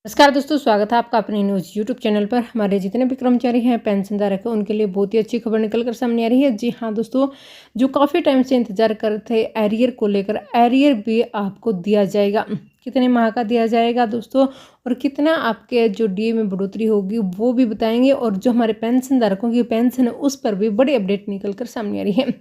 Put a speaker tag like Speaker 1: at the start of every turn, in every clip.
Speaker 1: नमस्कार दोस्तों, स्वागत है आपका अपने न्यूज़ यूट्यूब चैनल पर। हमारे जितने भी कर्मचारी हैं पेंशनधारक हैं उनके लिए बहुत ही अच्छी खबर निकल कर सामने आ रही है। जी हाँ दोस्तों, जो काफ़ी टाइम से इंतजार कर रहे थे एरियर को लेकर, एरियर भी आपको दिया जाएगा। कितने माह का दिया जाएगा दोस्तों, और कितना आपके जो डीए में बढ़ोतरी होगी वो भी बताएंगे। और जो हमारे पेंशनधारकों की पेंशन है उस पर भी बड़ी अपडेट निकल कर सामने आ रही है।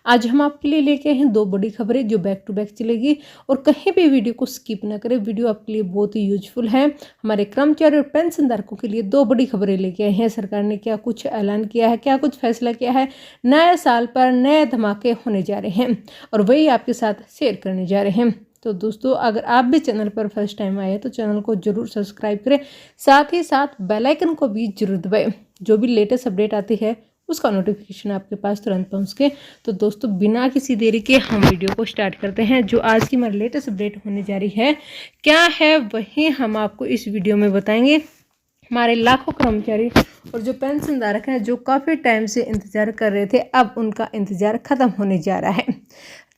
Speaker 1: आज हम आपके लिए लेके आए हैं दो बड़ी खबरें जो बैक टू बैक चलेगी, और कहीं भी वीडियो को स्किप ना करें। वीडियो आपके लिए बहुत ही यूजफुल है। हमारे कर्मचारी और पेंशनधारकों के लिए दो बड़ी खबरें लेके आए हैं। सरकार ने क्या कुछ ऐलान किया है, क्या कुछ फैसला किया है, नए साल पर नए धमाके होने जा रहे हैं और वही आपके साथ शेयर करने जा रहे हैं। तो दोस्तों, अगर आप भी चैनल पर फर्स्ट टाइम आए तो चैनल को जरूर सब्सक्राइब करें, साथ ही साथ बेल आइकन को भी जरूर दबाएं। जो भी लेटेस्ट अपडेट आती है उसका नोटिफिकेशन आपके पास तुरंत पहुंच के। तो दोस्तों, बिना किसी देरी के हम वीडियो को स्टार्ट करते हैं। जो आज की हमारी लेटेस्ट अपडेट होने जा रही है क्या है वही हम आपको इस वीडियो में बताएंगे। हमारे लाखों कर्मचारी और जो पेंशनधारक हैं जो काफ़ी टाइम से इंतज़ार कर रहे थे, अब उनका इंतज़ार ख़त्म होने जा रहा है।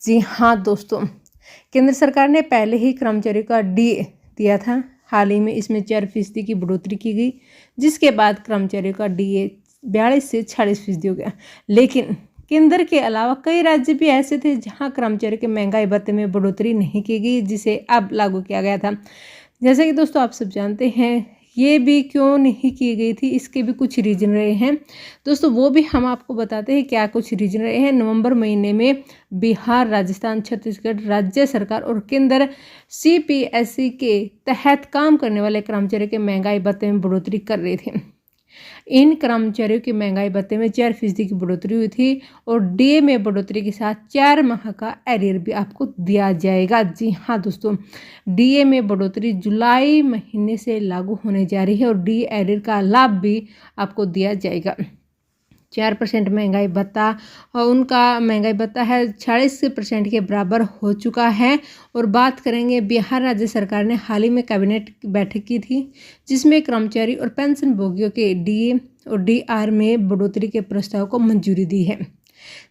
Speaker 1: जी हाँ दोस्तों, केंद्र सरकार ने पहले ही कर्मचारियों का डीए दिया था। हाल ही में इसमें 4% की बढ़ोतरी की गई, जिसके बाद कर्मचारियों का डीए 42 से 46% हो गया। लेकिन केंद्र के अलावा कई राज्य भी ऐसे थे जहां कर्मचारी के महंगाई भत्ते में बढ़ोतरी नहीं की गई, जिसे अब लागू किया गया था। जैसे कि दोस्तों आप सब जानते हैं, ये भी क्यों नहीं की गई थी, इसके भी कुछ रीजन रहे हैं दोस्तों। वो भी हम आपको बताते हैं क्या कुछ रीजन रहे हैं। नवंबर महीने में बिहार, राजस्थान, छत्तीसगढ़ राज्य सरकार और केंद्र सीपीएसई के तहत काम करने वाले कर्मचारी के महंगाई भत्ते में बढ़ोतरी कर रहे थे। इन कर्मचारियों की महंगाई भत्ते में 4% की बढ़ोतरी हुई थी, और डीए में बढ़ोतरी के साथ 4 माह का एरियर भी आपको दिया जाएगा। जी हाँ दोस्तों, डीए में बढ़ोतरी जुलाई महीने से लागू होने जा रही है और डीए एरियर का लाभ भी आपको दिया जाएगा। 4% महंगाई भत्ता, और उनका महंगाई भत्ता है 46% के बराबर हो चुका है। और बात करेंगे, बिहार राज्य सरकार ने हाल ही में कैबिनेट बैठक की थी, जिसमें कर्मचारी और पेंशन भोगियों के डीए और डीआर में बढ़ोतरी के प्रस्ताव को मंजूरी दी है।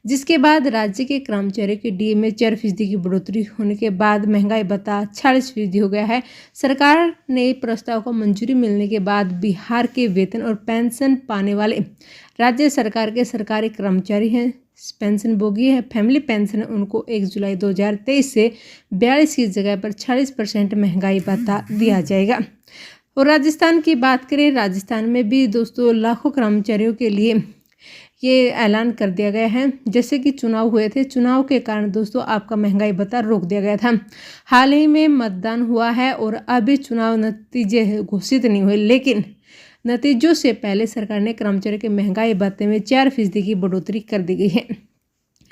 Speaker 1: जिसके बाद राज्य के कर्मचारियों के डीए में 4% की बढ़ोतरी होने के बाद महंगाई भत्ता 46% हो गया है। सरकार ने प्रस्ताव को मंजूरी मिलने के बाद बिहार के वेतन और पेंशन पाने वाले राज्य सरकार के सरकारी कर्मचारी हैं, पेंशन भोगी है, फैमिली पेंशन, उनको 1 जुलाई 2023 से 42 की जगह पर 40% महंगाई भत्ता दिया जाएगा। और राजस्थान की बात करें, राजस्थान में भी दोस्तों लाखों कर्मचारियों के लिए ये ऐलान कर दिया गया है। जैसे कि चुनाव हुए थे, चुनाव के कारण दोस्तों आपका महंगाई भत्ता रोक दिया गया था। हाल ही में मतदान हुआ है और अभी चुनाव नतीजे घोषित नहीं हुए, लेकिन नतीजों से पहले सरकार ने कर्मचारी के महंगाई भत्ते में 4% की बढ़ोतरी कर दी गई है।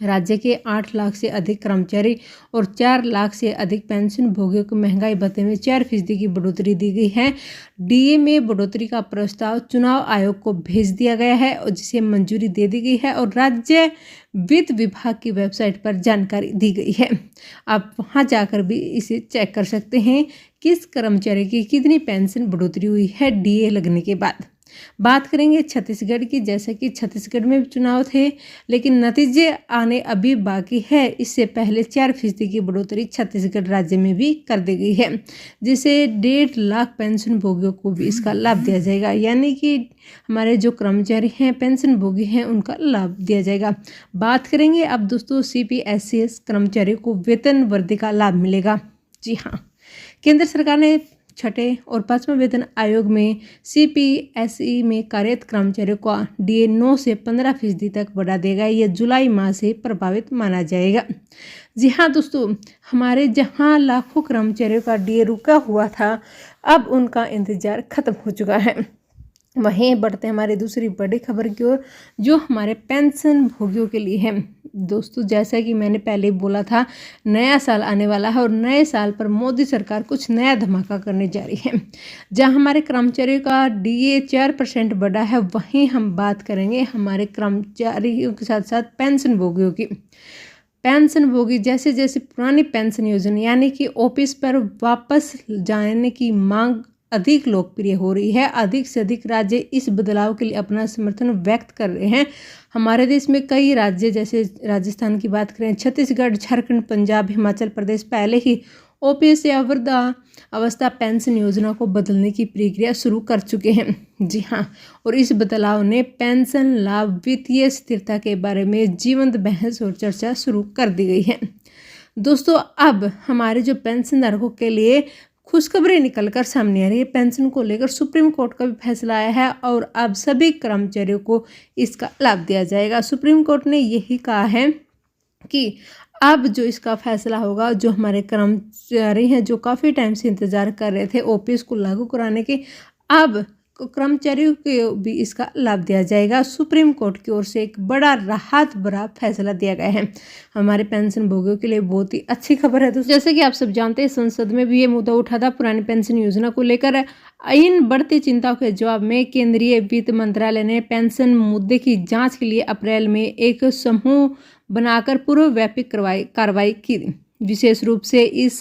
Speaker 1: राज्य के 8 लाख से अधिक कर्मचारी और 4 लाख से अधिक पेंशन भोगियों को महंगाई भत्ते में 4% की बढ़ोतरी दी गई है। डीए में बढ़ोतरी का प्रस्ताव चुनाव आयोग को भेज दिया गया है और जिसे मंजूरी दे दी गई है, और राज्य वित्त विभाग की वेबसाइट पर जानकारी दी गई है। आप वहां जाकर भी इसे चेक कर सकते हैं किस कर्मचारी की कितनी पेंशन बढ़ोतरी हुई है डीए लगने के बाद। बात करेंगे छत्तीसगढ़ की, जैसे कि छत्तीसगढ़ में भी चुनाव थे लेकिन नतीजे आने अभी बाकी है। इससे पहले 4% की बढ़ोतरी छत्तीसगढ़ राज्य में भी कर दी गई है, जिसे 1.5 लाख पेंशन भोगियों को भी इसका लाभ दिया जाएगा। यानी कि हमारे जो कर्मचारी हैं, पेंशन भोगी हैं, उनका लाभ दिया जाएगा। बात करेंगे अब दोस्तों सीपीएसईएस कर्मचारियों को वेतन वृद्धि का लाभ मिलेगा। जी हाँ, केंद्र सरकार ने छठे और 5वें वेतन आयोग में सीपीएसई में कार्यरत कर्मचारियों का डीए 9 से 15% तक बढ़ा देगा। यह जुलाई माह से प्रभावित माना जाएगा। जी हाँ दोस्तों, हमारे जहां लाखों कर्मचारियों का डीए रुका हुआ था, अब उनका इंतजार खत्म हो चुका है। वहीं बढ़ते हमारी दूसरी बड़ी खबर की ओर, जो हमारे पेंशन भोगियों के लिए है। दोस्तों, जैसा कि मैंने पहले बोला था, नया साल आने वाला है और नए साल पर मोदी सरकार कुछ नया धमाका करने जा रही है। जहां हमारे कर्मचारियों का डीए 4% बढ़ा है, वहीं हम बात करेंगे हमारे कर्मचारियों के साथ साथ पेंशन भोगियों की। पेंशन भोगी जैसे जैसे पुरानी पेंशन योजना यानी कि ऑफिस पर वापस जाने की मांग अधिक लोकप्रिय हो रही है, अधिक से अधिक राज्य इस बदलाव के लिए अपना समर्थन व्यक्त कर रहे हैं। हमारे देश में कई राज्य, जैसे राजस्थान की बात करें, छत्तीसगढ़, झारखंड, पंजाब, हिमाचल प्रदेश पहले ही ओपीएस या वृद्ध अवस्था पेंशन योजना को बदलने की प्रक्रिया शुरू कर चुके हैं। जी हाँ, और इस बदलाव ने पेंशन लाभ वित्तीय स्थिरता के बारे में जीवंत बहस और चर्चा शुरू कर दी गई है। दोस्तों, अब हमारे जो पेंशन धारकों के लिए खुशखबरी निकलकर सामने आ रही है। पेंशन को लेकर सुप्रीम कोर्ट का भी फैसला आया है और अब सभी कर्मचारियों को इसका लाभ दिया जाएगा। सुप्रीम कोर्ट ने यही कहा है कि अब जो इसका फैसला होगा, जो हमारे कर्मचारी हैं जो काफ़ी टाइम से इंतज़ार कर रहे थे ओपीएस को लागू कराने के, अब कर्मचारियों को भी इसका लाभ दिया जाएगा। सुप्रीम कोर्ट की ओर से एक बड़ा राहत भरा फैसला दिया गया है। हमारे पेंशन भोगियों के लिए बहुत ही अच्छी खबर है। तो जैसे कि आप सब जानते हैं, संसद में भी ये मुद्दा उठा था पुरानी पेंशन योजना को लेकर। इन बढ़ती चिंताओं के जवाब में केंद्रीय वित्त मंत्रालय ने पेंशन मुद्दे की जांच के लिए अप्रैल में एक समूह बनाकर पूर्वव्यापी कार्रवाई की। विशेष रूप से इस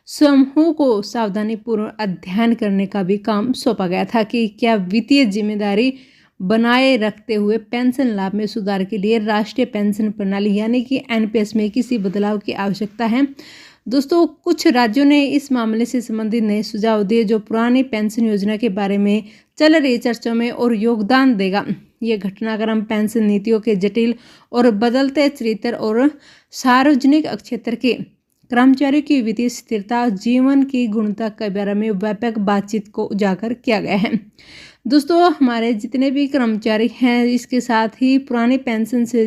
Speaker 1: समूह को सावधानीपूर्वक अध्ययन करने का भी काम सौंपा गया था कि क्या वित्तीय जिम्मेदारी बनाए रखते हुए पेंशन लाभ में सुधार के लिए राष्ट्रीय पेंशन प्रणाली यानी कि एनपीएस में किसी बदलाव की आवश्यकता है। दोस्तों, कुछ राज्यों ने इस मामले से संबंधित नए सुझाव दिए जो पुरानी पेंशन योजना के बारे में चल रही चर्चा में और योगदान देगा। ये घटनाक्रम पेंशन नीतियों के जटिल और बदलते चरित्र और सार्वजनिक क्षेत्र के कर्मचारियों की वित्तीय स्थिरता, जीवन की गुणवत्ता के बारे में व्यापक बातचीत को उजागर किया गया है। दोस्तों, हमारे जितने भी कर्मचारी हैं, इसके साथ ही पुरानी पेंशन से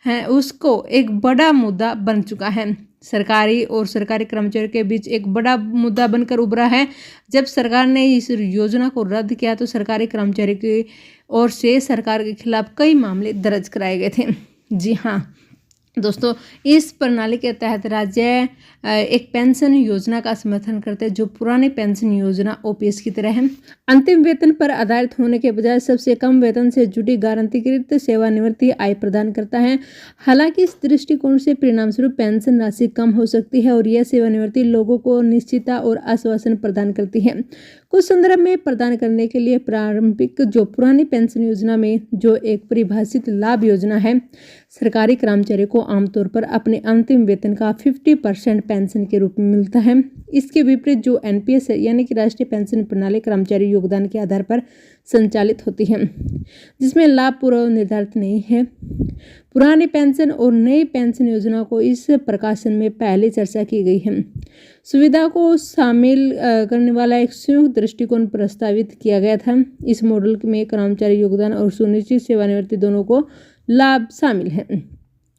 Speaker 1: हैं उसको एक बड़ा मुद्दा बन चुका है। सरकारी और सरकारी कर्मचारियों के बीच एक बड़ा मुद्दा बनकर उभरा है। जब सरकार ने इस योजना को रद्द किया तो सरकारी कर्मचारी की ओर से सरकार के खिलाफ कई मामले दर्ज कराए गए थे। जी हाँ दोस्तों, इस प्रणाली के तहत राज्य एक पेंशन योजना का समर्थन करते हैं जो पुरानी पेंशन योजना ओपीएस की तरह है। अंतिम वेतन पर आधारित होने के बजाय सबसे कम वेतन से जुड़ी गारंटीकृत सेवानिवृत्ति आय प्रदान करता है। हालांकि इस दृष्टिकोण से परिणामस्वरूप पेंशन राशि कम हो सकती है और यह सेवानिवृत्ति लोगों को निश्चितता और आश्वासन प्रदान करती है। कुछ संदर्भ में प्रदान करने के लिए प्रारंभिक जो पुरानी पेंशन योजना में जो एक परिभाषित लाभ योजना है, सरकारी कर्मचारियों को आमतौर पर अपने अंतिम वेतन का 50% पेंशन के रूप में मिलता है। इसके विपरीत जो एनपीएस है यानी कि राष्ट्रीय पेंशन प्रणाली कर्मचारी योगदान के आधार पर संचालित होती है, जिसमें लाभ पूर्व निर्धारित नहीं है। पुरानी पेंशन और नई पेंशन योजना को इस प्रकाशन में पहले चर्चा की गई है। सुविधा को शामिल करने वाला एक संयुक्त दृष्टिकोण प्रस्तावित किया गया था। इस मॉडल में कर्मचारी योगदान और सुनिश्चित सेवानिवृत्ति दोनों को लाभ शामिल है।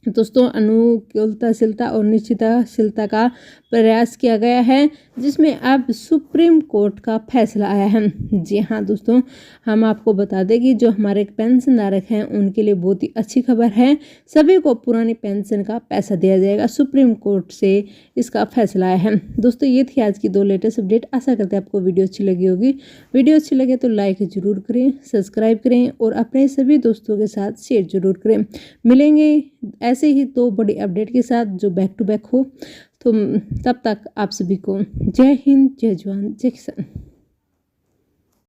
Speaker 1: दोस्तों, अनुकूलताशीलता और निश्चितताशीलता का प्रयास किया गया है, जिसमें अब सुप्रीम कोर्ट का फैसला आया है। जी हाँ दोस्तों, हम आपको बता दें कि जो हमारे पेंशन धारक हैं उनके लिए बहुत ही अच्छी खबर है। सभी को पुरानी पेंशन का पैसा दिया जाएगा। सुप्रीम कोर्ट से इसका फैसला आया है। दोस्तों, ये थी आज की 2 लेटेस्ट अपडेट। आशा करते हैं आपको वीडियो अच्छी लगी होगी। वीडियो अच्छी लगे तो लाइक जरूर करें, सब्सक्राइब करें और अपने सभी दोस्तों के साथ शेयर जरूर करें। मिलेंगे ऐसे ही 2 बड़ी अपडेट के साथ जो बैक टू बैक हो। तो तब तक आप सभी को जय हिंद, जय जवान, जय किसान।